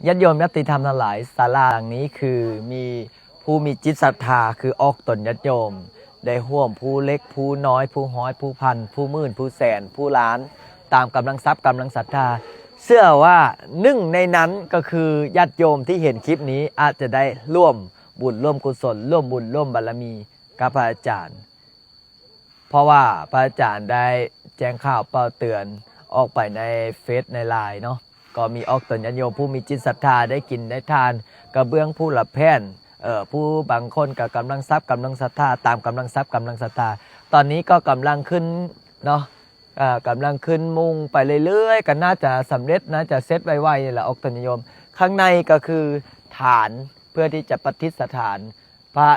ญาติโยมญาติธรรมทั้งหลายศาลาหลังนี้คือมีผู้มีจิตศรัทธาคือออกตนญาติโยมได้ห่วมผู้เล็กผู้น้อยผู้ห้อยผู้พันผู้หมื่นผู้แสนผู้ล้านตามกำลังทรัพย์กำลังศรัทธาเชื่อว่าหนึ่งในนั้นก็คือญาติโยมที่เห็นคลิปนี้อาจจะได้ร่วมบุญร่วมกุศลร่วมบุญร่วมบารมีกับพระอาจารย์เพราะว่าพระอาจารย์ได้แจ้งข่าวเป่าเตือนออกไปในเฟซในไลน์เนาะก็มีออกตนญาติโยมผู้มีจิตศรัทธาได้กินได้ทานกระเบื้องผู้หลับแพนผู้บางคนกับกำลังทรัพย์กำลังศรัทธาตามกำลังทรัพย์กำลังศรัทธาตอนนี้ก็กำลังขึ้นเนาะกำลังขึ้นมุ่งไปเรื่อยๆกันน่าจะสำเร็จน่าจะเซตไวๆนี่แหละออกตนญาติโยมข้างในก็คือฐานเพื่อที่จะประทิษฐานพระ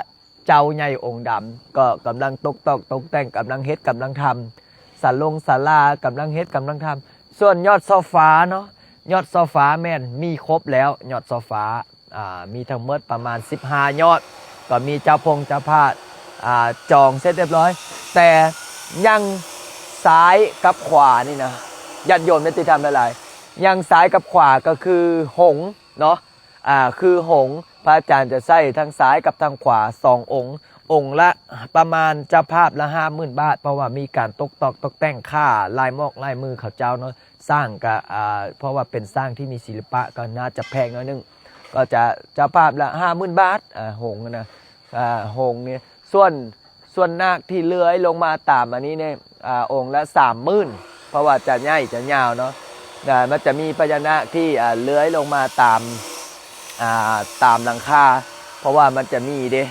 เจ้าใหญ่องค์ดำก็กำลังตกแต่งกำลังเฮ็ดกำลังทำศาลากำลังเฮ็ดกำลังทำส่วนยอดโซฟาเนาะยอดโซฟาแม่นมีครบแล้วยอดโซฟามีทั้งหมดประมาณ15ยอดก็มีเจ้าภาพจองเสร็จเรียบร้อยแต่ยังซ้ายกับขวานี่นะญาติโยมได้ติดตามอะไรยังซ้ายกับขวาก็คือหงส์เนาะคือหงส์พระอาจารย์จะใส่ทั้งซ้ายกับทางขวา2องค์ละประมาณเจ้าภาพละ50,000 บาทเพราะว่ามีการตกแต่งค่าลายมอกลายมือเขาเจ้าเนาะสร้างกับเพราะว่าเป็นสร้างที่มีศิลปะก็น่าจะแพงน้อยนึงก็จะเจ้าภาพละ50,000 บาทหงส์นะหงส์เนี่ยส่วนนาคที่เลื้อยลงมาตามอันนี้เนี่ยองค์ละ30,000เพราะว่าจะใหญ่จะยาวเนาะมันจะมีพญานาคที่เลื้อยลงมาตามหลังคาเพราะว่ามันจะมีเด้